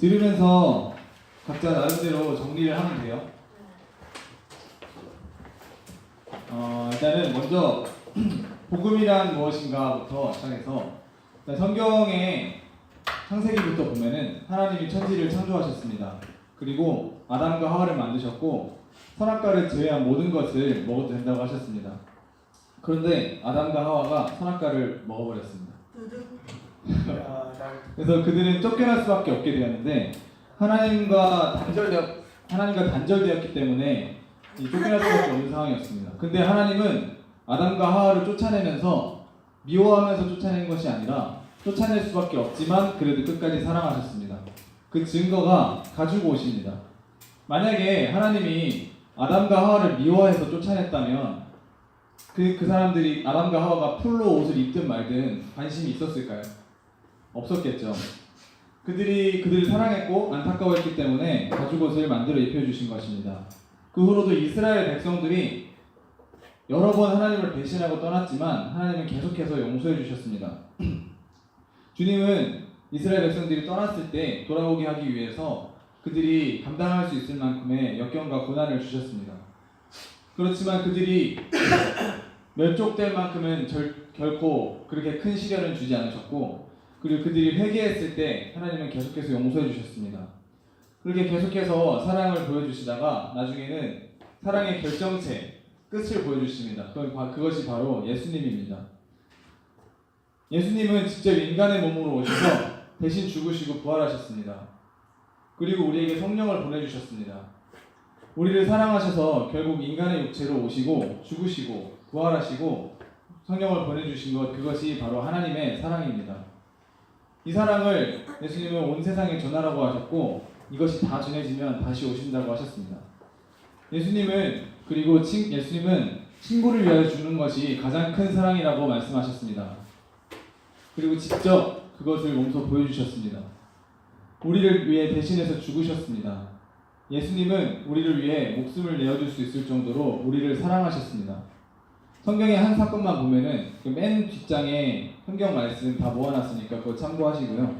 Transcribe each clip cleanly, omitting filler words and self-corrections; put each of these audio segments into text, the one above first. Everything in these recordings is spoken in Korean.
들으면서 각자 나름대로 정리를 하면 돼요. 일단은 먼저 복음이란 무엇인가부터 시작해서 성경의 창세기부터 보면은 하나님이 천지를 창조하셨습니다. 그리고 아담과 하와를 만드셨고 선악과를 제외한 모든 것을 먹어도 된다고 하셨습니다. 그런데 아담과 하와가 선악과를 먹어버렸습니다. 그래서 그들은 쫓겨날 수밖에 없게 되었는데 하나님과 단절되었기 때문에 쫓겨날 수밖에 없는 상황이었습니다. 근데 하나님은 아담과 하와를 쫓아내면서 미워하면서 쫓아낸 것이 아니라 쫓아낼 수밖에 없지만 그래도 끝까지 사랑하셨습니다. 그 증거가 가지고 오십니다. 만약에 하나님이 아담과 하와를 미워해서 쫓아냈다면 그 사람들이 아담과 하와가 풀로 옷을 입든 말든 관심이 있었을까요? 없었겠죠. 그들을 사랑했고 안타까워했기 때문에 가죽옷을 만들어 입혀주신 것입니다. 그 후로도 이스라엘 백성들이 여러 번 하나님을 배신하고 떠났지만 하나님은 계속해서 용서해 주셨습니다. 주님은 이스라엘 백성들이 떠났을 때 돌아오게 하기 위해서 그들이 감당할 수 있을 만큼의 역경과 고난을 주셨습니다. 그렇지만 그들이 멸족될 만큼은 결코 그렇게 큰 시련을 주지 않으셨고, 그리고 그들이 회개했을 때 하나님은 계속해서 용서해 주셨습니다. 그렇게 계속해서 사랑을 보여주시다가 나중에는 사랑의 결정체, 끝을 보여주십니다. 그것이 바로 예수님입니다. 예수님은 직접 인간의 몸으로 오셔서 대신 죽으시고 부활하셨습니다. 그리고 우리에게 성령을 보내주셨습니다. 우리를 사랑하셔서 결국 인간의 육체로 오시고 죽으시고 부활하시고 성령을 보내주신 것, 그것이 바로 하나님의 사랑입니다. 이 사랑을 예수님은 온 세상에 전하라고 하셨고 이것이 다 전해지면 다시 오신다고 하셨습니다. 예수님은 친구를 위하여 죽는 것이 가장 큰 사랑이라고 말씀하셨습니다. 그리고 직접 그것을 몸소 보여주셨습니다. 우리를 위해 대신해서 죽으셨습니다. 예수님은 우리를 위해 목숨을 내어줄 수 있을 정도로 우리를 사랑하셨습니다. 성경의 한 사건만 보면은 맨 뒷장에 성경 말씀 다 모아놨으니까 그거 참고하시고요.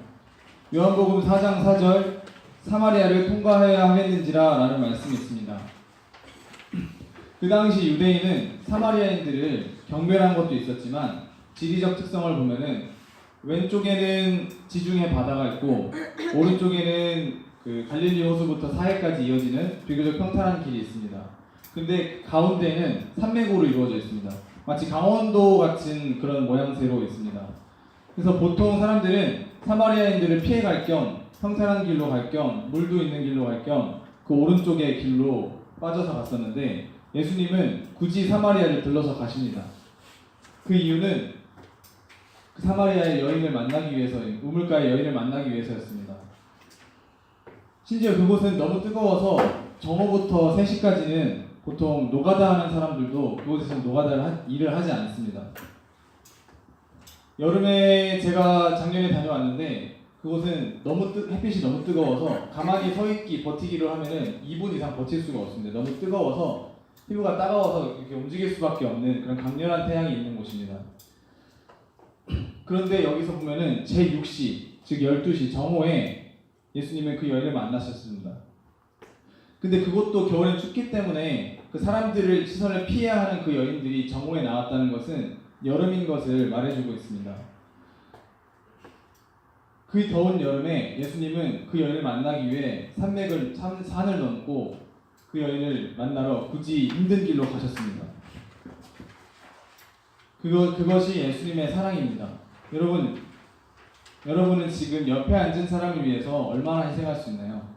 요한복음 4장 4절 사마리아를 통과해야 하겠는지라 라는 말씀이 있습니다. 그 당시 유대인은 사마리아인들을 경멸한 것도 있었지만 지리적 특성을 보면은 왼쪽에는 지중해 바다가 있고 오른쪽에는 그 갈릴리 호수부터 사해까지 이어지는 비교적 평탄한 길이 있습니다. 근데 가운데는 산맥으로 이루어져 있습니다. 마치 강원도 같은 그런 모양새로 있습니다. 그래서 보통 사람들은 사마리아인들을 피해갈 겸 평탄한 길로 갈 겸 물도 있는 길로 갈 겸 그 오른쪽의 길로 빠져서 갔었는데 예수님은 굳이 사마리아를 들러서 가십니다. 그 이유는 그 사마리아의 여인을 만나기 위해서, 우물가의 여인을 만나기 위해서였습니다. 심지어 그곳은 너무 뜨거워서 정오부터 3시까지는 보통 노가다 하는 사람들도 그곳에서 일을 하지 않습니다. 여름에 제가 작년에 다녀왔는데 그곳은 햇빛이 너무 뜨거워서 가만히 버티기로 하면은 2분 이상 버틸 수가 없습니다. 너무 뜨거워서 피부가 따가워서 이렇게 움직일 수밖에 없는 그런 강렬한 태양이 있는 곳입니다. 그런데 여기서 보면은 제6시, 즉 12시 정오에 예수님은 그 여인을 만나셨습니다. 근데 그것도 겨울엔 춥기 때문에 그 사람들을 시선을 피해야 하는 그 여인들이 정오에 나왔다는 것은 여름인 것을 말해주고 있습니다. 그 더운 여름에 예수님은 그 여인을 만나기 위해 산을 넘고 그 여인을 만나러 굳이 힘든 길로 가셨습니다. 그것이 예수님의 사랑입니다. 여러분은 지금 옆에 앉은 사람을 위해서 얼마나 희생할 수 있나요?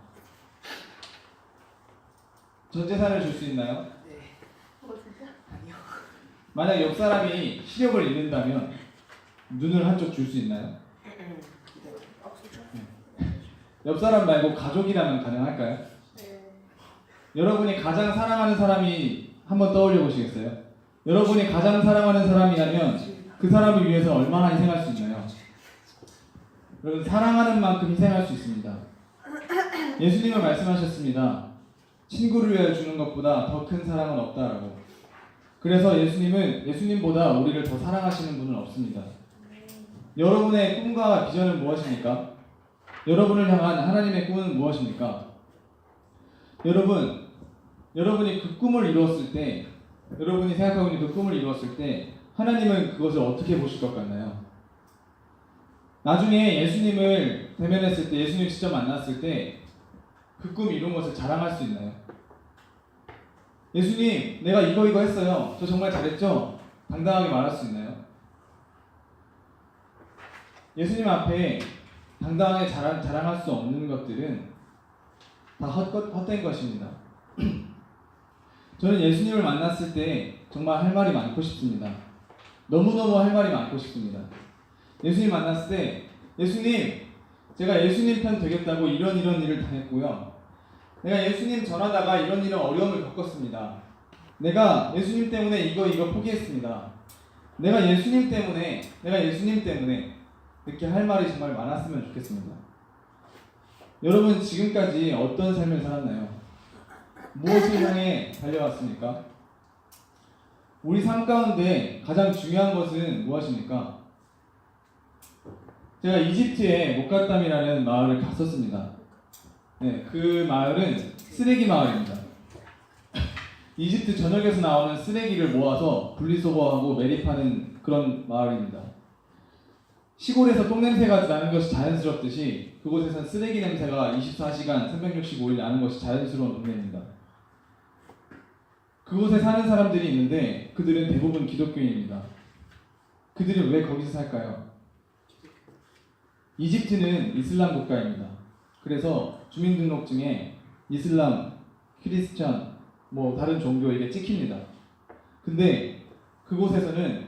전 재산을 줄 수 있나요? 네. 진짜? 아니요. 만약 옆 사람이 시력을 잃는다면 눈을 한쪽 줄 수 있나요? 옆 사람 말고 가족이라면 가능할까요? 네. 여러분이 가장 사랑하는 사람이 한번 떠올려 보시겠어요? 여러분이 가장 사랑하는 사람이라면 그 사람을 위해서 얼마나 희생할 수 있나요? 여러분, 사랑하는 만큼 희생할 수 있습니다. 예수님은 말씀하셨습니다. 친구를 위하여 주는 것보다 더 큰 사랑은 없다라고. 그래서 예수님보다 우리를 더 사랑하시는 분은 없습니다. 여러분의 꿈과 비전은 무엇입니까? 여러분을 향한 하나님의 꿈은 무엇입니까? 여러분이 그 꿈을 이루었을 때, 여러분이 생각하고 있는 그 꿈을 이루었을 때 하나님은 그것을 어떻게 보실 것 같나요? 나중에 예수님을 대면했을 때, 예수님 직접 만났을 때 그 꿈 이룬 것을 자랑할 수 있나요? 예수님, 내가 이거 했어요. 저 정말 잘했죠? 당당하게 말할 수 있나요? 예수님 앞에 당당하게 자랑할 수 없는 것들은 다 헛된 것입니다. 저는 예수님을 만났을 때 정말 할 말이 많고 싶습니다. 너무너무 할 말이 많고 싶습니다. 예수님 만났을 때, 예수님, 제가 예수님 편 되겠다고 이런 일을 당했고요. 내가 예수님 전하다가 이런 어려움을 겪었습니다. 내가 예수님 때문에 이거 포기했습니다. 내가 예수님 때문에 이렇게 할 말이 정말 많았으면 좋겠습니다. 여러분 지금까지 어떤 삶을 살았나요? 무엇을 향해 달려왔습니까? 우리 삶 가운데 가장 중요한 것은 무엇입니까? 제가 이집트의 목갓담이라는 마을을 갔었습니다. 네, 그 마을은 쓰레기 마을입니다. 이집트 전역에서 나오는 쓰레기를 모아서 분리수거하고 매립하는 그런 마을입니다. 시골에서 똥냄새가 나는 것이 자연스럽듯이 그곳에서는 쓰레기 냄새가 24시간 365일 나는 것이 자연스러운 동네입니다. 그곳에 사는 사람들이 있는데 그들은 대부분 기독교인입니다. 그들은 왜 거기서 살까요? 이집트는 이슬람 국가입니다. 그래서 주민등록증에 이슬람, 크리스천, 다른 종교에게 찍힙니다. 근데 그곳에서는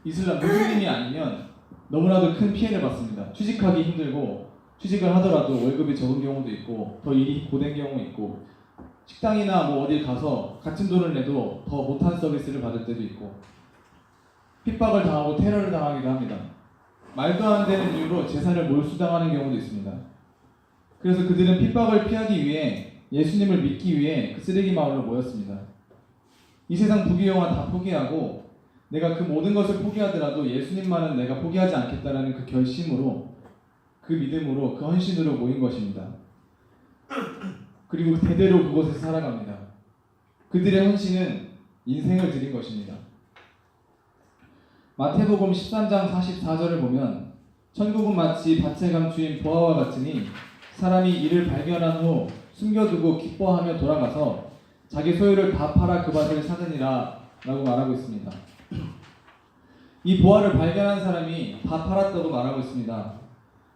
이슬람 무슬림이 아니면 너무나도 큰 피해를 받습니다. 취직하기 힘들고, 취직을 하더라도 월급이 적은 경우도 있고, 더 일이 고된 경우 있고, 식당이나 어딜 가서 같은 돈을 내도 더 못한 서비스를 받을 때도 있고, 핍박을 당하고 테러를 당하기도 합니다. 말도 안 되는 이유로 재산을 몰수당하는 경우도 있습니다. 그래서 그들은 핍박을 피하기 위해, 예수님을 믿기 위해 그 쓰레기 마을로 모였습니다. 이 세상 부귀영화 다 포기하고 내가 그 모든 것을 포기하더라도 예수님만은 내가 포기하지 않겠다라는 그 결심으로, 그 믿음으로, 그 헌신으로 모인 것입니다. 그리고 대대로 그곳에서 살아갑니다. 그들의 헌신은 인생을 드린 것입니다. 마태복음 13장 44절을 보면 천국은 마치 밭에 감추인 보화와 같으니 사람이 이를 발견한 후 숨겨두고 기뻐하며 돌아가서 자기 소유를 다 팔아 그 밭을 사느니라 라고 말하고 있습니다. 이 보화를 발견한 사람이 다 팔았다고 말하고 있습니다.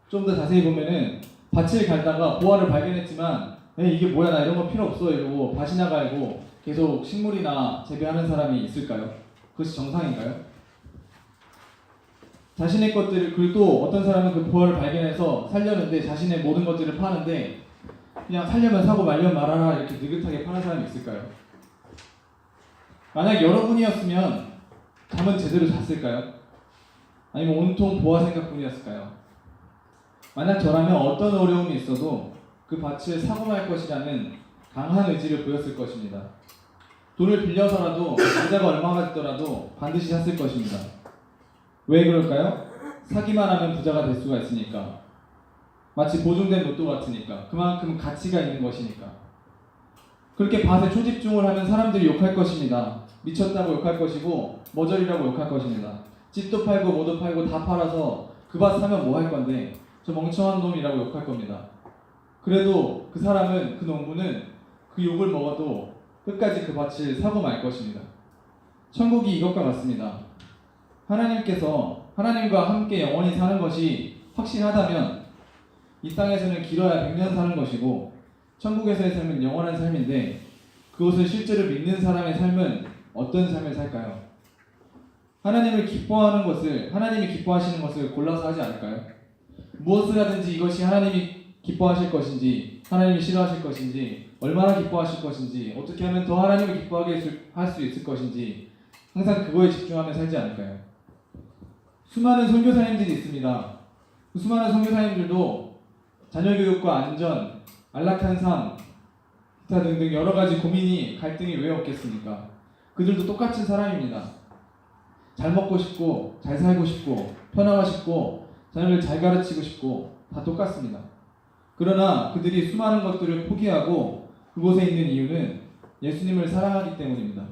좀 더 자세히 보면은 밭을 갈다가 보화를 발견했지만 이게 뭐야, 나 이런 거 필요 없어 이러고 밭이나 갈고 계속 식물이나 재배하는 사람이 있을까요? 그것이 정상인가요? 자신의 것들을, 그리고 또 어떤 사람은 그 보화를 발견해서 살려는데 자신의 모든 것들을 파는데 그냥 살려면 사고 말려면 말아라 이렇게 느긋하게 파는 사람이 있을까요? 만약 여러분이었으면 잠은 제대로 잤을까요? 아니면 온통 보화 생각뿐이었을까요? 만약 저라면 어떤 어려움이 있어도 그 밭을 사고 말 것이라는 강한 의지를 보였을 것입니다. 돈을 빌려서라도 이자가 얼마가 있더라도 반드시 샀을 것입니다. 왜 그럴까요? 사기만 하면 부자가 될 수가 있으니까. 마치 보증된 로또 같으니까. 그만큼 가치가 있는 것이니까. 그렇게 밭에 초집중을 하면 사람들이 욕할 것입니다. 미쳤다고 욕할 것이고 머저리라고 욕할 것입니다. 집도 팔고 뭐도 팔고 다 팔아서 그 밭 사면 뭐 할 건데 저 멍청한 놈이라고 욕할 겁니다. 그래도 그 사람은, 그 농부는 그 욕을 먹어도 끝까지 그 밭을 사고 말 것입니다. 천국이 이것과 같습니다. 하나님과 함께 영원히 사는 것이 확신하다면 이 땅에서는 길어야 100년 사는 것이고 천국에서의 삶은 영원한 삶인데, 그것을 실제로 믿는 사람의 삶은 어떤 삶을 살까요? 하나님이 기뻐하시는 것을 골라서 하지 않을까요? 무엇을 하든지 이것이 하나님이 기뻐하실 것인지, 하나님이 싫어하실 것인지, 얼마나 기뻐하실 것인지, 어떻게 하면 더 하나님을 기뻐하게 할 수 있을 것인지 항상 그거에 집중하며 살지 않을까요? 수많은 선교사님들이 있습니다. 그 수많은 선교사님들도 자녀 교육과 안전, 안락한 삶, 기타 등등 여러 가지 고민이, 갈등이 왜 없겠습니까? 그들도 똑같은 사람입니다. 잘 먹고 싶고, 잘 살고 싶고, 편하고 싶고, 자녀를 잘 가르치고 싶고, 다 똑같습니다. 그러나 그들이 수많은 것들을 포기하고 그곳에 있는 이유는 예수님을 사랑하기 때문입니다.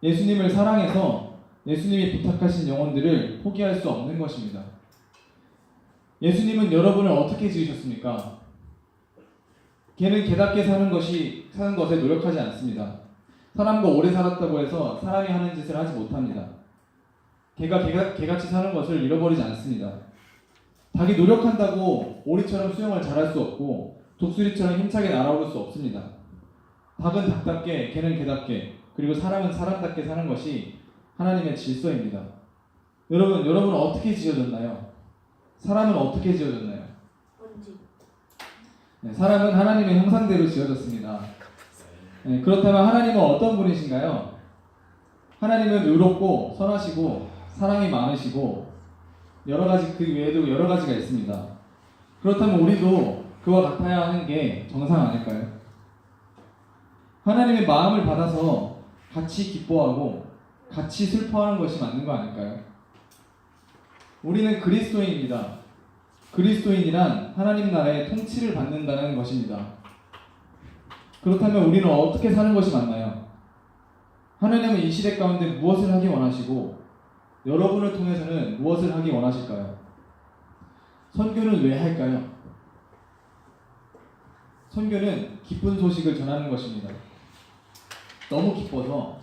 예수님을 사랑해서 예수님이 부탁하신 영혼들을 포기할 수 없는 것입니다. 예수님은 여러분을 어떻게 지으셨습니까? 걔는 개답게 사는 것에 노력하지 않습니다. 사람과 오래 살았다고 해서 사람이 하는 짓을 하지 못합니다. 걔가 개같이 사는 것을 잃어버리지 않습니다. 닭이 노력한다고 오리처럼 수영을 잘할 수 없고 독수리처럼 힘차게 날아오를 수 없습니다. 닭은 닭답게, 개는 개답게, 그리고 사람은 사람답게 사는 것이 하나님의 질서입니다. 여러분 어떻게 지어졌나요? 사람은 어떻게 지어졌나요? 뭔지. 네, 사람은 하나님의 형상대로 지어졌습니다. 네, 그렇다면 하나님은 어떤 분이신가요? 하나님은 의롭고 선하시고 사랑이 많으시고 그 외에도 여러 가지가 있습니다. 그렇다면 우리도 그와 같아야 하는 게 정상 아닐까요? 하나님의 마음을 받아서 같이 기뻐하고 같이 슬퍼하는 것이 맞는 거 아닐까요? 우리는 그리스도인입니다. 그리스도인이란 하나님 나라의 통치를 받는다는 것입니다. 그렇다면 우리는 어떻게 사는 것이 맞나요? 하나님은 이 시대 가운데 무엇을 하기 원하시고 여러분을 통해서는 무엇을 하기 원하실까요? 선교는 왜 할까요? 선교는 기쁜 소식을 전하는 것입니다. 너무 기뻐서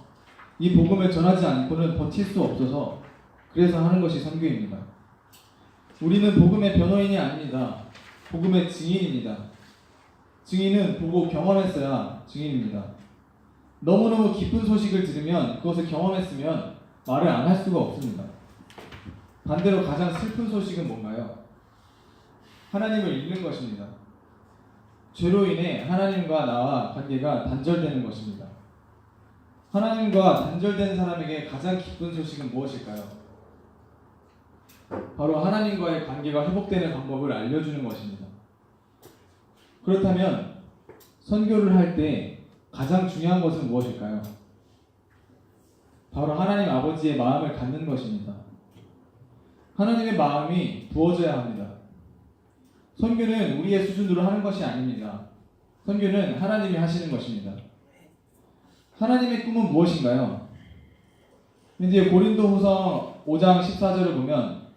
이 복음을 전하지 않고는 버틸 수 없어서 그래서 하는 것이 선교입니다. 우리는 복음의 변호인이 아닙니다. 복음의 증인입니다. 증인은 보고 경험했어야 증인입니다. 너무너무 기쁜 소식을 들으면 그것을 경험했으면 말을 안 할 수가 없습니다. 반대로 가장 슬픈 소식은 뭔가요? 하나님을 잃는 것입니다. 죄로 인해 하나님과 나와 관계가 단절되는 것입니다. 하나님과 단절된 사람에게 가장 기쁜 소식은 무엇일까요? 바로 하나님과의 관계가 회복되는 방법을 알려주는 것입니다. 그렇다면 선교를 할 때 가장 중요한 것은 무엇일까요? 바로 하나님 아버지의 마음을 갖는 것입니다. 하나님의 마음이 부어져야 합니다. 선교는 우리의 수준으로 하는 것이 아닙니다. 선교는 하나님이 하시는 것입니다. 하나님의 꿈은 무엇인가요? 이제 고린도후서 5장 14절을 보면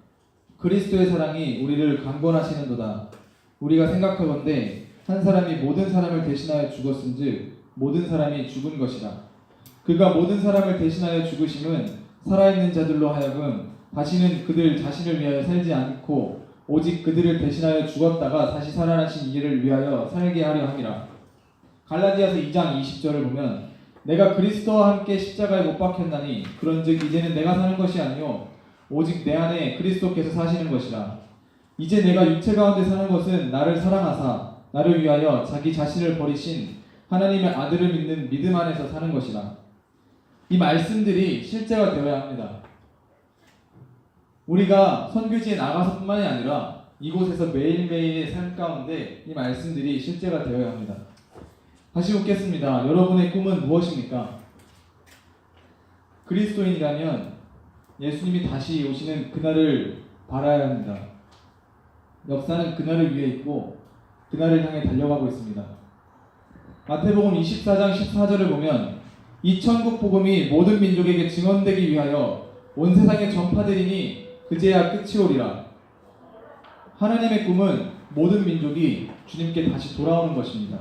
그리스도의 사랑이 우리를 강권하시는도다. 우리가 생각하건대 한 사람이 모든 사람을 대신하여 죽었은즉 모든 사람이 죽은 것이라. 그가 모든 사람을 대신하여 죽으심은 살아있는 자들로 하여금 다시는 그들 자신을 위하여 살지 않고 오직 그들을 대신하여 죽었다가 다시 살아나신 이를 위하여 살게 하려 함이라. 갈라디아서 2장 20절을 보면 내가 그리스도와 함께 십자가에 못 박혔나니 그런즉 이제는 내가 사는 것이 아니요 오직 내 안에 그리스도께서 사시는 것이라. 이제 내가 육체 가운데 사는 것은 나를 사랑하사 나를 위하여 자기 자신을 버리신 하나님의 아들을 믿는 믿음 안에서 사는 것이라. 이 말씀들이 실제가 되어야 합니다. 우리가 선교지에 나가서뿐만이 아니라 이곳에서 매일매일의 삶 가운데 이 말씀들이 실제가 되어야 합니다. 다시 묻겠습니다. 여러분의 꿈은 무엇입니까? 그리스도인이라면 예수님이 다시 오시는 그날을 바라야 합니다. 역사는 그날을 위해 있고 그날을 향해 달려가고 있습니다. 마태복음 24장 14절을 보면 이 천국 복음이 모든 민족에게 증언되기 위하여 온 세상에 전파되리니 그제야 끝이 오리라. 하나님의 꿈은 모든 민족이 주님께 다시 돌아오는 것입니다.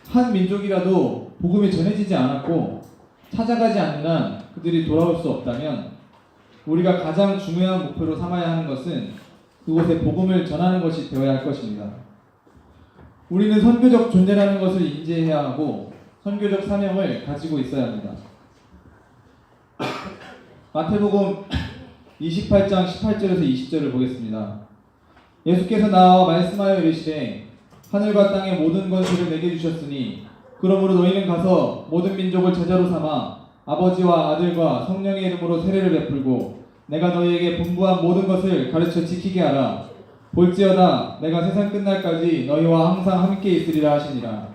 한 민족이라도 복음이 전해지지 않았고 찾아가지 않는 한 그들이 돌아올 수 없다면 우리가 가장 중요한 목표로 삼아야 하는 것은 그곳에 복음을 전하는 것이 되어야 할 것입니다. 우리는 선교적 존재라는 것을 인지해야 하고 선교적 사명을 가지고 있어야 합니다. 마태복음 28장 18절에서 20절을 보겠습니다. 예수께서 나와 말씀하여 이르시되 하늘과 땅의 모든 권세를 내게 주셨으니 그러므로 너희는 가서 모든 민족을 제자로 삼아 아버지와 아들과 성령의 이름으로 세례를 베풀고 내가 너희에게 분부한 모든 것을 가르쳐 지키게 하라. 볼지어다 내가 세상 끝날까지 너희와 항상 함께 있으리라 하시니라.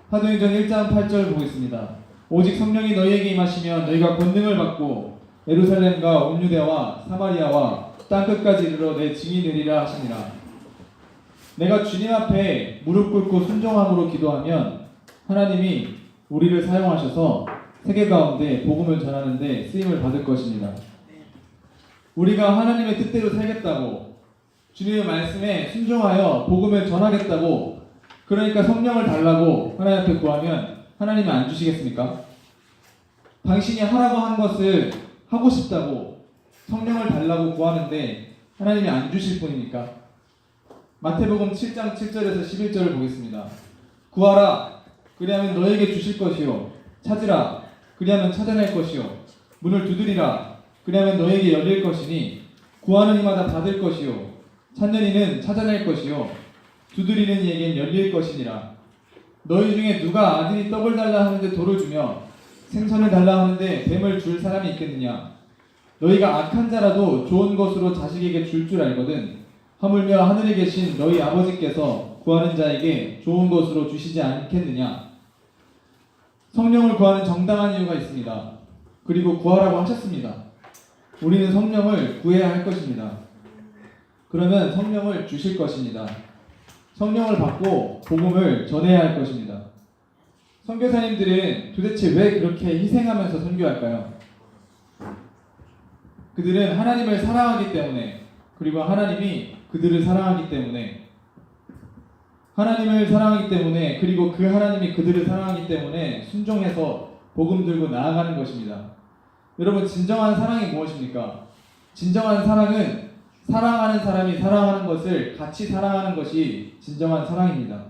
사도행전 1장 8절 보겠습니다. 오직 성령이 너희에게 임하시면 너희가 권능을 받고 예루살렘과 온 유대와 사마리아와 땅끝까지 이르러 내 증인이 되리라 하시니라. 내가 주님 앞에 무릎 꿇고 순종함으로 기도하면 하나님이 우리를 사용하셔서 세계 가운데 복음을 전하는 데 쓰임을 받을 것입니다. 우리가 하나님의 뜻대로 살겠다고 주님의 말씀에 순종하여 복음을 전하겠다고 그러니까 성령을 달라고 하나님 앞에 구하면 하나님은 안 주시겠습니까? 당신이 하라고 한 것을 하고 싶다고 성령을 달라고 구하는데 하나님이 안 주실 뿐입니까? 마태복음 7장 7절에서 11절을 보겠습니다. 구하라 그리하면 너에게 주실 것이요 찾으라 그리하면 찾아낼 것이요 문을 두드리라 그리하면 너에게 열릴 것이니 구하는 이마다 받을 것이요 찾는 이는 찾아낼 것이요 두드리는 이에겐 열릴 것이니라. 너희 중에 누가 아들이 떡을 달라 하는데 돌을 주며 생선을 달라 하는데 뱀을 줄 사람이 있겠느냐? 너희가 악한 자라도 좋은 것으로 자식에게 줄 알거든 하물며 하늘에 계신 너희 아버지께서 구하는 자에게 좋은 것으로 주시지 않겠느냐? 성령을 구하는 정당한 이유가 있습니다. 그리고 구하라고 하셨습니다. 우리는 성령을 구해야 할 것입니다. 그러면 성령을 주실 것입니다. 성령을 받고 복음을 전해야 할 것입니다. 선교사님들은 도대체 왜 그렇게 희생하면서 선교할까요? 그들은 하나님을 사랑하기 때문에 그리고 하나님이 그들을 사랑하기 때문에 하나님을 사랑하기 때문에 그리고 그 하나님이 그들을 사랑하기 때문에 순종해서 복음 들고 나아가는 것입니다. 여러분 진정한 사랑이 무엇입니까? 진정한 사랑은 사랑하는 사람이 사랑하는 것을 같이 사랑하는 것이 진정한 사랑입니다.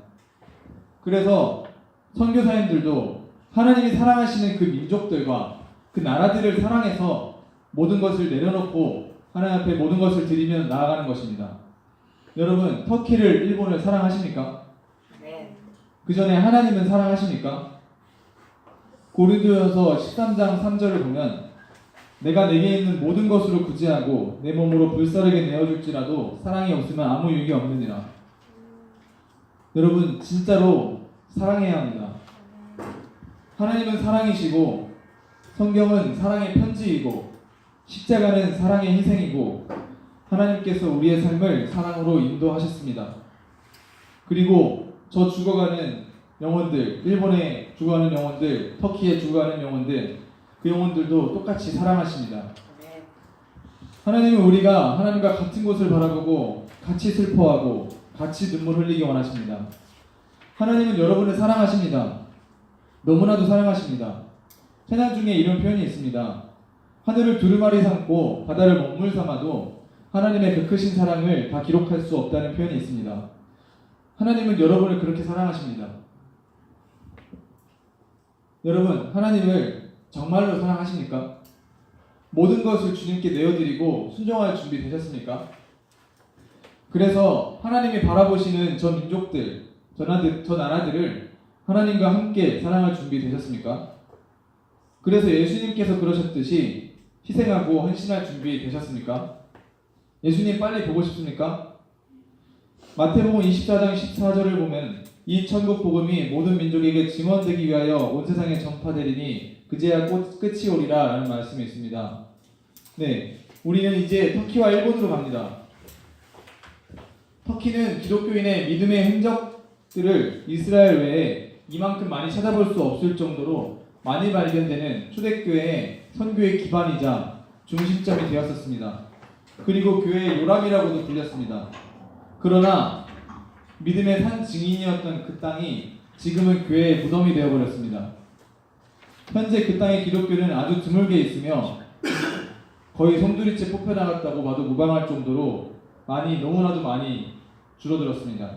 그래서 선교사님들도 하나님이 사랑하시는 그 민족들과 그 나라들을 사랑해서 모든 것을 내려놓고 하나님 앞에 모든 것을 드리며 나아가는 것입니다. 여러분 터키를 일본을 사랑하십니까? 네. 그 전에 하나님은 사랑하십니까? 고린도전서 13장 3절을 보면 내가 내게 있는 모든 것으로 구제하고 내 몸으로 불사르게 내어줄지라도 사랑이 없으면 아무 유익이 없느니라. 여러분 진짜로 사랑해야 합니다. 하나님은 사랑이시고 성경은 사랑의 편지이고 십자가는 사랑의 희생이고 하나님께서 우리의 삶을 사랑으로 인도하셨습니다. 그리고 저 죽어가는 영혼들, 일본에 죽어가는 영혼들, 터키에 죽어가는 영혼들 그 영혼들도 똑같이 사랑하십니다. 하나님은 우리가 하나님과 같은 곳을 바라보고 같이 슬퍼하고 같이 눈물 흘리기 원하십니다. 하나님은 여러분을 사랑하십니다. 너무나도 사랑하십니다. 찬양 중에 이런 표현이 있습니다. 하늘을 두루마리 삼고 바다를 먹물 삼아도 하나님의 그 크신 사랑을 다 기록할 수 없다는 표현이 있습니다. 하나님은 여러분을 그렇게 사랑하십니다. 여러분 하나님을 정말로 사랑하십니까? 모든 것을 주님께 내어드리고 순종할 준비 되셨습니까? 그래서 하나님이 바라보시는 저 민족들, 저 나라들을 하나님과 함께 사랑할 준비 되셨습니까? 그래서 예수님께서 그러셨듯이 희생하고 헌신할 준비 되셨습니까? 예수님 빨리 보고 싶습니까? 마태복음 24장 14절을 보면 이 천국 복음이 모든 민족에게 증언되기 위하여 온 세상에 전파되리니 그제야 끝이 오리라 라는 말씀이 있습니다. 네, 우리는 이제 터키와 일본으로 갑니다. 터키는 기독교인의 믿음의 흔적들을 이스라엘 외에 이만큼 많이 찾아볼 수 없을 정도로 많이 발견되는 초대교회의 선교의 기반이자 중심점이 되었었습니다. 그리고 교회의 요람이라고도 불렸습니다. 그러나 믿음의 산 증인이었던 그 땅이 지금은 교회의 무덤이 되어버렸습니다. 현재 그 땅의 기독교는 아주 드물게 있으며 거의 송두리째 뽑혀나갔다고 봐도 무방할 정도로 너무나도 많이 줄어들었습니다.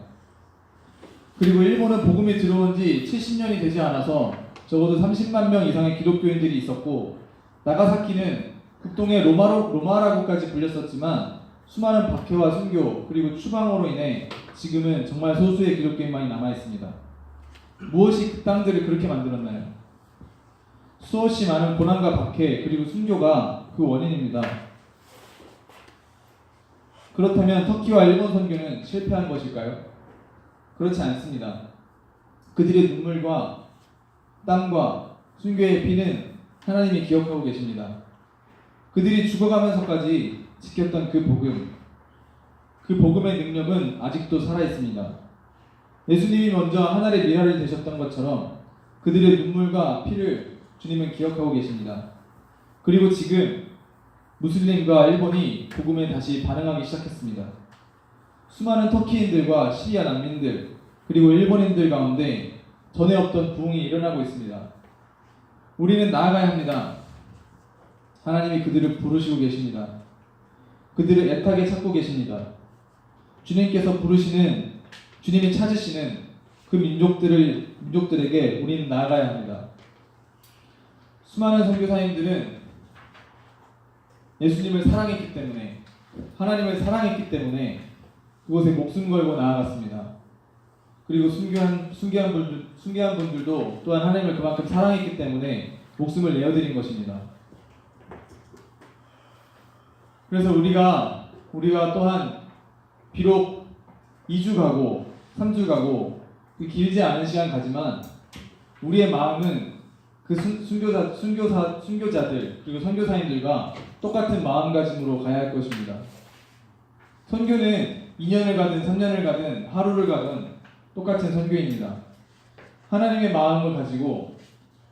그리고 일본은 복음이 들어온 지 70년이 되지 않아서 적어도 30만 명 이상의 기독교인들이 있었고 나가사키는 북동의 로마라고까지 불렸었지만 수많은 박해와 순교 그리고 추방으로 인해 지금은 정말 소수의 기독교인만이 남아있습니다. 무엇이 그 땅들을 그렇게 만들었나요? 수없이 많은 고난과 박해 그리고 순교가 그 원인입니다. 그렇다면 터키와 일본 선교는 실패한 것일까요? 그렇지 않습니다. 그들의 눈물과 땀과 순교의 피는 하나님이 기억하고 계십니다. 그들이 죽어가면서까지 지켰던 그 복음, 그 복음의 능력은 아직도 살아있습니다. 예수님이 먼저 하늘의 미라를 되셨던 것처럼 그들의 눈물과 피를 주님은 기억하고 계십니다. 그리고 지금 무슬림과 일본이 복음에 다시 반응하기 시작했습니다. 수많은 터키인들과 시리아 난민들 그리고 일본인들 가운데 전에 없던 부흥이 일어나고 있습니다. 우리는 나아가야 합니다. 하나님이 그들을 부르시고 계십니다. 그들을 애타게 찾고 계십니다. 주님께서 부르시는, 주님이 찾으시는 그 민족들에게 우리는 나아가야 합니다. 수많은 선교사님들은 예수님을 사랑했기 때문에, 하나님을 사랑했기 때문에 그곳에 목숨 걸고 나아갔습니다. 그리고 순교한 분들도 또한 하나님을 그만큼 사랑했기 때문에 목숨을 내어드린 것입니다. 그래서 우리가 또한 비록 2주 가고 3주 가고 그 길지 않은 시간 가지만 우리의 마음은 그 순교자들 그리고 선교사님들과 똑같은 마음가짐으로 가야 할 것입니다. 선교는 2년을 가든 3년을 가든 하루를 가든 똑같은 선교입니다. 하나님의 마음을 가지고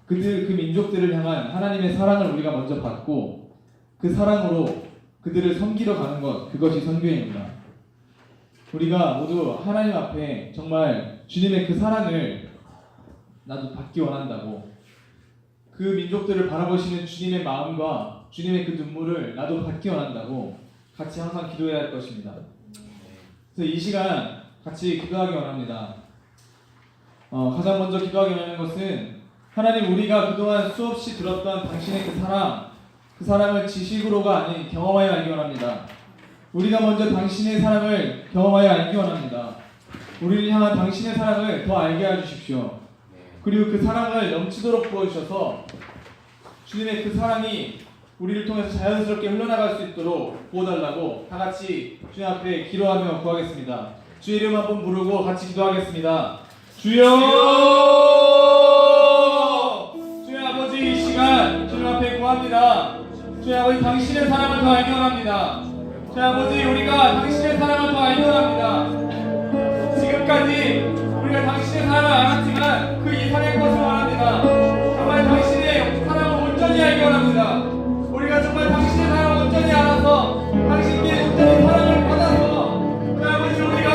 그 민족들을 향한 하나님의 사랑을 우리가 먼저 받고 그 사랑으로 그들을 섬기러 가는 것, 그것이 선교입니다. 우리가 모두 하나님 앞에 정말 주님의 그 사랑을 나도 받기 원한다고, 그 민족들을 바라보시는 주님의 마음과 주님의 그 눈물을 나도 받기 원한다고 같이 항상 기도해야 할 것입니다. 그래서 이 시간 같이 기도하기 원합니다. 가장 먼저 기도하기 원하는 것은 하나님, 우리가 그동안 수없이 들었던 당신의 그 사랑을 지식으로가 아닌 경험하여 알기 원합니다. 우리가 먼저 당신의 사랑을 경험하여 알기 원합니다. 우리를 향한 당신의 사랑을 더 알게 해주십시오. 그리고 그 사랑을 넘치도록 부어주셔서 주님의 그 사랑이 우리를 통해서 자연스럽게 흘러나갈 수 있도록 부어달라고 다 같이 주님 앞에 기도하며 구하겠습니다. 주의 이름 한번 부르고 같이 기도하겠습니다. 주여! 주의 아버지, 이 시간 주님 앞에 구합니다. 주의 아버지, 당신의 사랑을 더 알기 원합니다. 주의 아버지, 우리가 당신의 사랑을 더 알기 원합니다. 지금까지 우리가 당신의 사랑을 알았지만 그 이상의 것을 원합니다. 정말 당신의 사랑을 온전히 알기 원합니다. 우리가 정말 당신의 사랑을 온전히 알아서 당신께 온전히 사랑을 받아서 주의 아버지, 우리가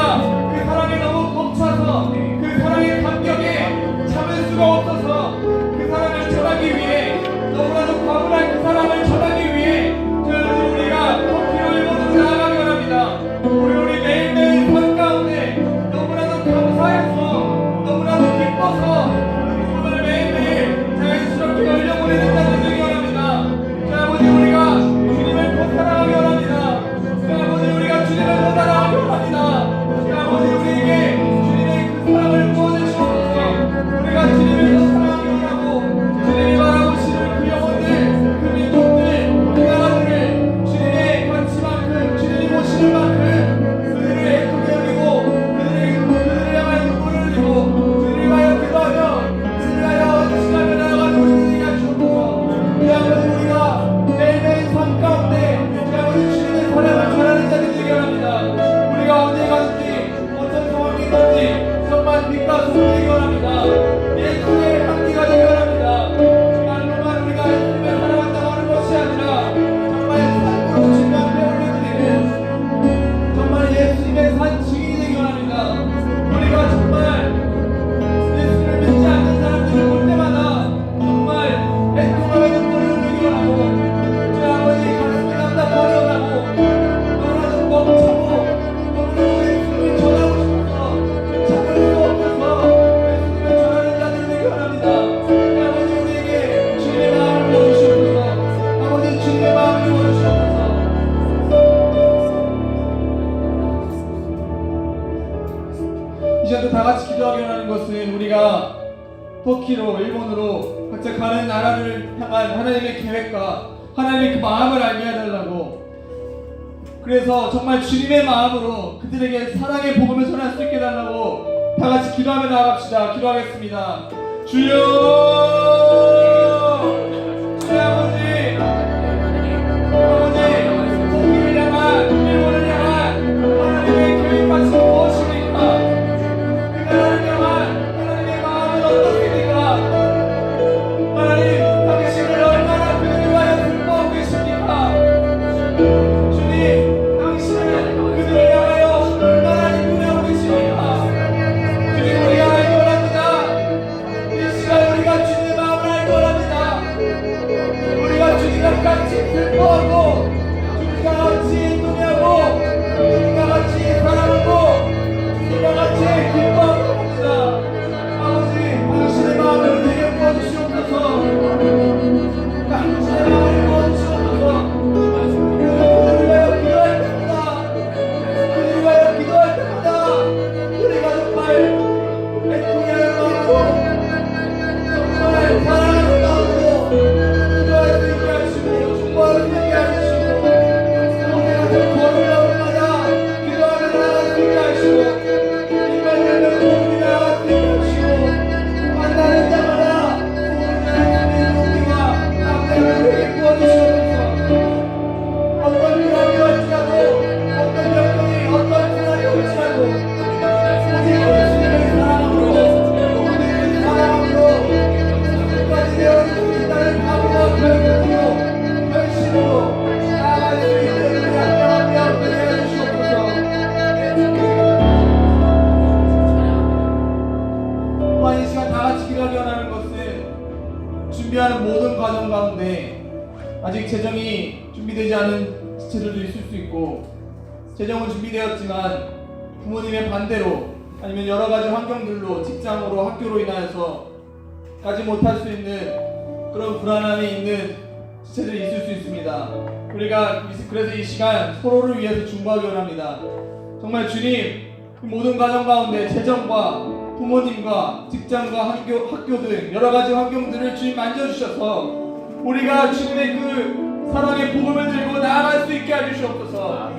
그 사랑에 너무 벅차서 그 사랑의 감격에 참을 수가 없어서 그 사랑을 전하기 위해, 너무나도 과분한 그 사랑을 전하기 위해 주의 아버지, 우리가 터키로 일본으로 나아가기 원합니다. 우리 매일매일 삶 가운데 너무나도 감사해서 너무나도 기뻐서 그 부분을 매일매일 자연스럽게 열려보내는 자들 되기 원합니다. 주의 아버지, 우리가 주님을 더 사랑하기 원합니다. 주의 아버지, 우리가 주님을 더 사랑하기 원합니다. 주의 아버지, 우리에게 주님의 그 사랑을 부어주시옵소서. 우리가 주님을 더 사랑하기 원하고 주님이 바라보시는 그 영혼들, 그 민족들, 그 나라들을 주님의 가치만큼, 주님이 보시는 만큼 그들을 애통해 여기고 그들을 향한 눈물을 흘리고 그들을 위하여 기도하며 그들을 위하여 지나며 나아가는 우리들이 하시옵소서. 그 아버지, 우리가 매일매일 삶 가운데 그 아버지 주님의 사랑을 전하는 자들이 되게 합니다. 우리가 어디에 가든지 어떤 상황이 있든지 정말 빛과 소금이 되게 합니다. 예수의 향기가 되게 합니다. 말로만 우리가 예수님을 사랑한다고 하는 것이 아니라 정말 삶으로 주님 앞에 올려드리는 정말 예수님의 산 증인이 되기 원합니다. 우리가 정말 예수를 믿지 않는 사람들을 볼 때마다 정말 애통하며 눈물을 흘리기 원하고 주의 아버지, 가슴이 답답하기 원하고 너무나도 벅차고 너무나도 예수님을 전하고 싶어서 참을 수 없어서 예수님을 전하는 자들이 되기 원합니다. 주의 아버지, 우리에게 주님의 마음을 보여주시옵소서. 아버지, 주님의 마음을 보여주시옵소서. 이 시간도 다 같이 기도하기 원하는 것은 우리가 터키로, 일본으로 각자 가는 나라를 향한 하나님의 계획과 하나님의 그 마음을 알게 해달라고, 그래서 정말 주님의 마음으로 그들에게 사랑의 복음을 전할 수 있게 해달라고 다 같이 기도하며 나아갑시다. 기도하겠습니다. 주여! 주의 아버지, 터키를 향한, 일본을 향한 하나님의 준비하는 모든 과정 가운데 아직 재정이 준비되지 않은 지체들도 있을 수 있고, 재정은 준비되었지만 부모님의 반대로 아니면 여러 가지 환경들로, 직장으로, 학교로 인하여서 가지 못할 수 있는 그런 불안함이 있는 지체들이 있을 수 있습니다. 우리가 그래서 이 시간 서로를 위해서 중보하기 원합니다. 정말 주님, 이 모든 가정 가운데 재정과 부모님과 직장과 학교 등 여러 가지 환경들을 주님 만져주셔서 우리가 주님의 그 사랑의 복음을 들고 나아갈 수 있게 해주시옵소서.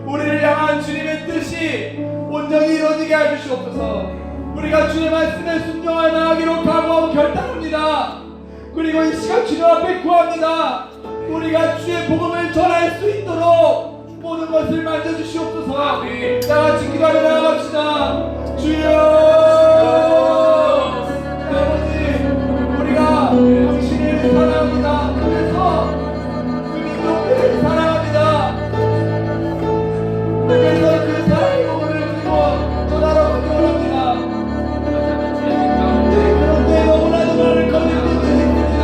우리를 향한 주님의 뜻이 온전히 이루어지게 해주시옵소서. 우리가 주의 말씀에 순종하여 나아가기로 각오하고 결단합니다. 그리고 이 시간 주님 앞에 구합니다. 우리가 주의 복음을 전할 수 있도록 모든 것을 만져주시옵소서. 다같이 기도하며 나아갑시다. 주여, 아버지, 우리가 당신을 사랑합니다. 그래서 그 민족들을 사랑합니다. 그래서 그 사랑의 복음을 들고 전하러 가기 원합니다. 그런데 너무나도 나를 거짓 분들이 있습니다.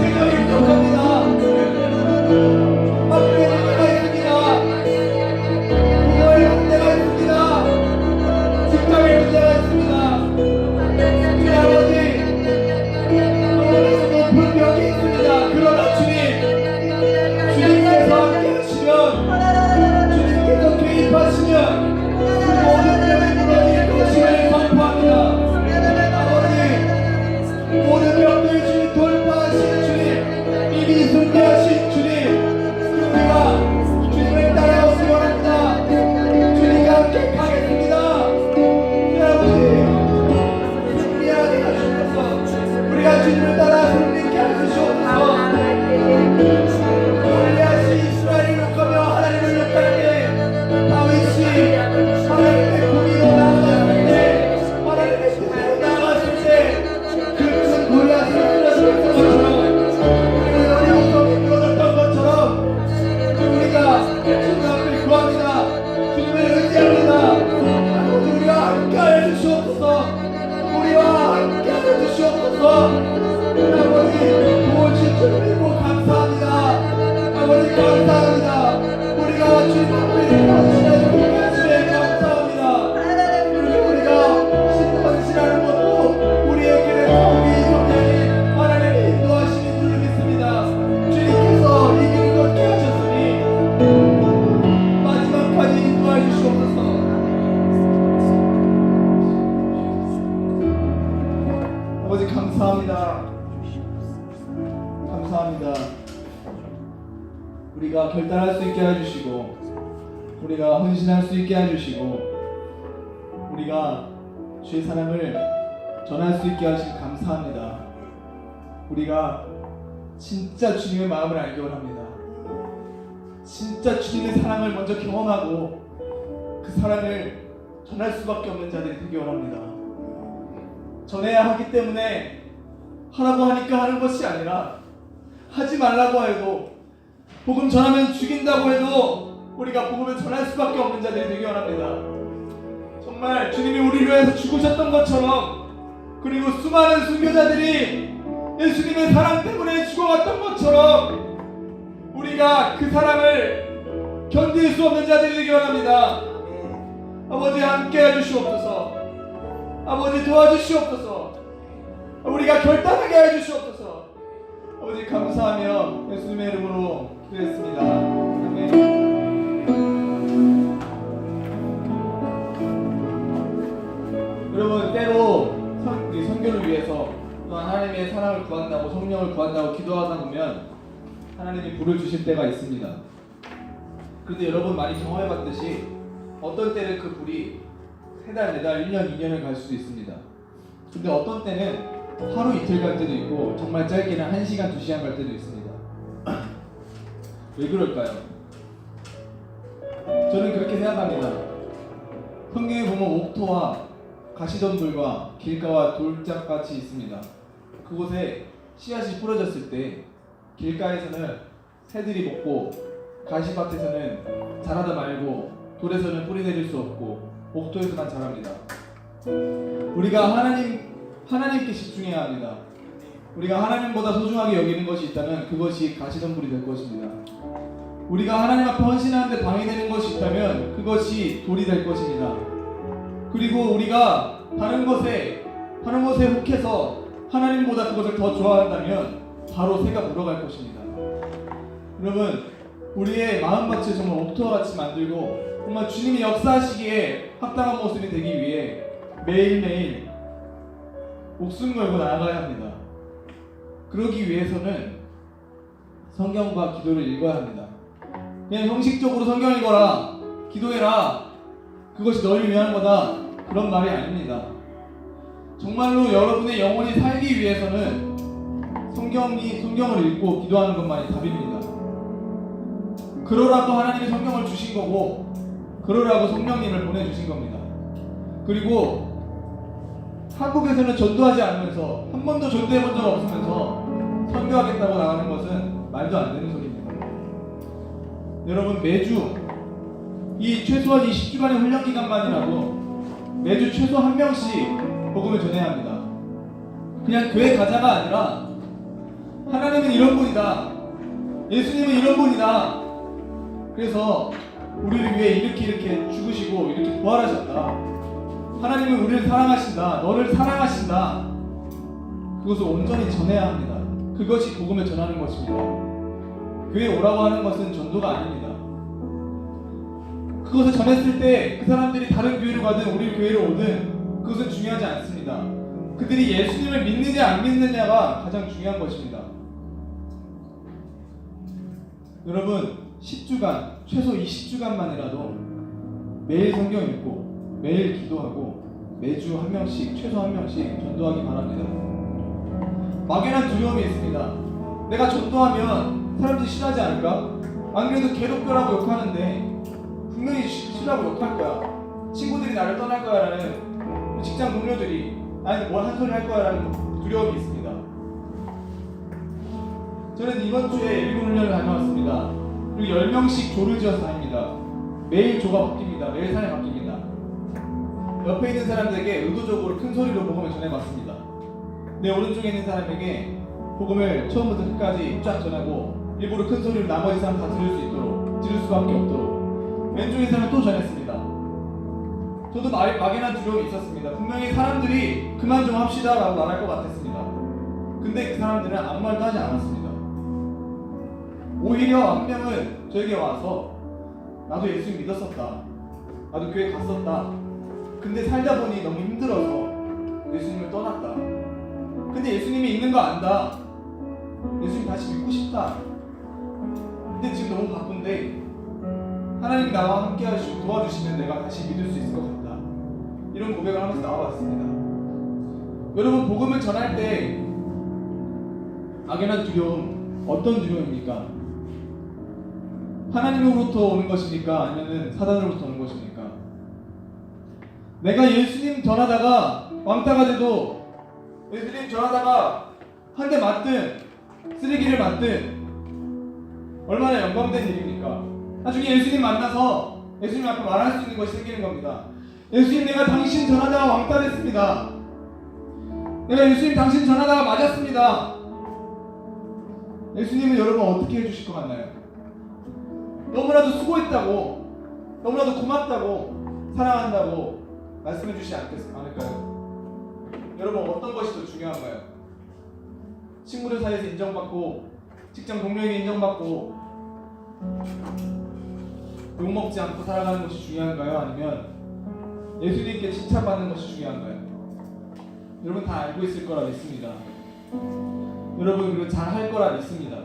재정이 부족합니다. 학교에 문제가 있습니다. 부모의 문제가 있습니다. 직장에 문제가 있습니다. 우리 아버지, 너무나도 높은 벽이 있습니다. 그러나 주님께서 함께 하시면, 주님께서 개입하시면 그 모든 벽이 무너질 것임을 선포합니다. 아버지, 모든 벽들 주님 돌파하신 주님, 이미 승리하신 주님, 우리가 주님을 따라오기 원합니다. 주님과 함께 가겠습니다. 우리 아버지, 승리하게 하시옵소서. 우리가 주님을 따라 승리케 하시옵소서. 골리앗이 이스라엘을 욕하며 하나님을 욕할 때, 다윗이 하나님의 공의로 나아갔을 때, 하나님의 뜻대로 나아갔을 때, 그 큰 골리앗을 쓰러뜨렸던 것처럼, 우리를 어려운 성이 무너졌던 것처럼, 우리가 주님 앞에 구합니다. 주님을 의지합니다. 아버지, 우리와 함께하여 주시옵소서. 우리와 함께하여 주시옵소서. 아버지, 도우신 주님을 보고 감사합니다. 아버지, 감사합니다. 우리가 주님 앞에 헌신하는 것까지 감사합니다. 그리고 우리가 신앙하는 것도 우리에게 도움이 있었다니 하나님의 인도하심인 줄 믿습니다. 주님께서 이 길을 걷게 하셨으니 마지막까지 인도하여 주시옵소서. 아버지, 감사합니다. 감사합니다. 우리가 결단할 수 있게 해주시고, 우리가 헌신할 수 있게 해주시고, 우리가 주의 사랑을 전할 수 있게 하신 감사합니다. 우리가 진짜 주님의 마음을 알기 원합니다. 진짜 주님의 사랑을 먼저 경험하고 그 사랑을 전할 수밖에 없는 자들이 되기 원합니다. 전해야 하기 때문에 하라고 하니까 하는 것이 아니라, 하지 말라고 해도, 복음 전하면 죽인다고 해도 우리가 복음을 전할 수밖에 없는 자들이 되기 원합니다. 정말 주님이 우리를 위해서 죽으셨던 것처럼, 그리고 수많은 순교자들이 예수님의 사랑 때문에 죽어갔던 것처럼 우리가 그 사랑을 견딜 수 없는 자들이 되기 원합니다. 아버지, 함께 해주시옵소서. 아버지, 도와주시옵소서. 우리가 결단하게 해주시옵소서. 아버지, 감사하며 예수님의 이름으로 기도했습니다. 아멘. 여러분, 때로 우리 선교를 위해서 또한 하나님의 사랑을 구한다고, 성령을 구한다고 기도하다 보면 하나님이 불을 주실 때가 있습니다. 그런데 여러분 많이 경험해봤듯이 어떤 때는 그 불이 3달, 4달, 1년, 2년을 갈 수도 있습니다. 근데 어떤 때는 하루 이틀 갈 때도 있고, 정말 짧게는 1시간, 2시간 갈 때도 있습니다. 왜 그럴까요? 저는 그렇게 생각합니다. 성경에 보면 옥토와 가시덤불과 길가와 돌짝밭이 있습니다. 그곳에 씨앗이 뿌려졌을 때 길가에서는 새들이 먹고, 가시밭에서는 자라다 말고, 돌에서는 뿌리 내릴 수 없고, 옥토에서만 자랍니다. 우리가 하나님께 집중해야 합니다. 우리가 하나님보다 소중하게 여기는 것이 있다면 그것이 가시덤불이 될 것입니다. 우리가 하나님 앞에 헌신하는데 방해되는 것이 있다면 그것이 돌이 될 것입니다. 그리고 우리가 다른 것에 혹해서 하나님보다 그것을 더 좋아한다면 바로 새가 묻어갈 것입니다. 여러분, 우리의 마음밭을 정말 옥토와 같이 만들고 정말 주님이 역사하시기에 합당한 모습이 되기 위해 매일매일 목숨 걸고 나아가야 합니다. 그러기 위해서는 성경과 기도를 읽어야 합니다. 그냥 형식적으로 성경 읽어라, 기도해라, 그것이 너를 위한 거다, 그런 말이 아닙니다. 정말로 여러분의 영혼이 살기 위해서는 성경을 읽고 기도하는 것만이 답입니다. 그러라고 하나님이 성경을 주신 거고, 그러라고 성령님을 보내주신 겁니다. 그리고 한국에서는 전도하지 않으면서, 한 번도 전도해본 적 없으면서 선교하겠다고 나가는 것은 말도 안 되는 소리입니다. 여러분, 매주 최소한 이 10주간의 훈련 기간만이라도 매주 최소 한 명씩 복음을 전해야 합니다. 그냥 교회 가자가 아니라 하나님은 이런 분이다, 예수님은 이런 분이다, 그래서 우리를 위해 이렇게 죽으시고 이렇게 부활하셨다, 하나님은 우리를 사랑하신다, 너를 사랑하신다, 그것을 온전히 전해야 합니다. 그것이 복음을 전하는 것입니다. 교회에 오라고 하는 것은 전도가 아닙니다. 그것을 전했을 때 그 사람들이 다른 교회로 가든 우리 교회로 오든 그것은 중요하지 않습니다. 그들이 예수님을 믿느냐 안 믿느냐가 가장 중요한 것입니다. 여러분, 10주간, 최소 이 10주간만이라도 매일 성경 읽고 매일 기도하고 매주 한 명씩, 최소 한 명씩 전도하기 바랍니다. 막연한 두려움이 있습니다. 내가 전도하면 사람들이 싫어하지 않을까? 안 그래도 개독교라고 욕하는데 분명히 싫어하고 욕할 거야. 친구들이 나를 떠날 거야 라는, 직장 동료들이 나한테 뭘 한 소리 할 거야 라는 두려움이 있습니다. 저는 이번 주에 예비군 훈련을 다녀왔습니다. 그리고 10명씩 조를 지어서 다닙니다. 매일 조가 바뀝니다. 매일 산에 바뀝니다. 옆에 있는 사람들에게 의도적으로 큰 소리로 복음을 전해봤습니다. 내 오른쪽에 있는 사람에게 복음을 처음부터 끝까지 쫙 전하고 일부러 큰 소리로 나머지 사람 다 들을 수밖에 없도록 왼쪽에 있는 사람을 또 전했습니다. 저도 막연한 두려움이 있었습니다. 분명히 사람들이 그만 좀 합시다 라고 말할 것 같았습니다. 근데 그 사람들은 아무 말도 하지 않았습니다. 오히려 한 명은 저에게 와서 나도 예수님 믿었었다, 나도 교회 갔었다, 근데 살다 보니 너무 힘들어서 예수님을 떠났다, 근데 예수님이 있는 거 안다, 예수님 다시 믿고 싶다, 근데 지금 너무 바쁜데 하나님이 나와 함께 하시고 도와주시면 내가 다시 믿을 수 있을 것 같다, 이런 고백을 하면서 나와봤습니다. 여러분, 복음을 전할 때 막연한 두려움, 어떤 두려움입니까? 하나님으로부터 오는 것입니까? 아니면 사단으로부터 오는 것입니까? 내가 예수님 전하다가 왕따가 돼도, 예수님 전하다가 한 대 맞든 쓰레기를 맞든 얼마나 영광된 일입니까? 나중에 예수님 만나서 예수님 앞에 말할 수 있는 것이 생기는 겁니다. 예수님, 내가 당신 전하다가 왕따 됐습니다. 내가 예수님 당신 전하다가 맞았습니다. 예수님은 여러분 어떻게 해주실 것 같나요? 너무나도 수고했다고, 너무나도 고맙다고, 사랑한다고 말씀해 주시지 않을까요? 여러분, 어떤 것이 더 중요한가요? 친구들 사이에서 인정받고, 직장 동료에게 인정받고, 욕먹지 않고 살아가는 것이 중요한가요? 아니면 예수님께 칭찬받는 것이 중요한가요? 여러분 다 알고 있을 거라 믿습니다. 여러분 그리고 잘 할 거라 믿습니다.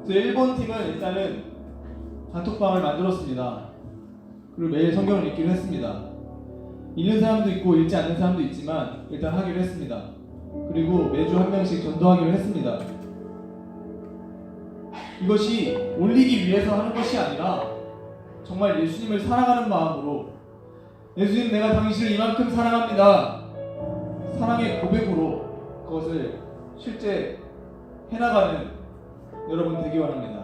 저 일본 팀은 일단은 단톡방을 만들었습니다. 그리고 매일 성경을 읽기로 했습니다. 읽는 사람도 있고 읽지 않는 사람도 있지만 일단 하기로 했습니다. 그리고 매주 한 명씩 전도하기로 했습니다. 이것이 올리기 위해서 하는 것이 아니라 정말 예수님을 사랑하는 마음으로, 예수님 내가 당신을 이만큼 사랑합니다, 사랑의 고백으로 그것을 실제 해나가는 여러분 되기 원합니다.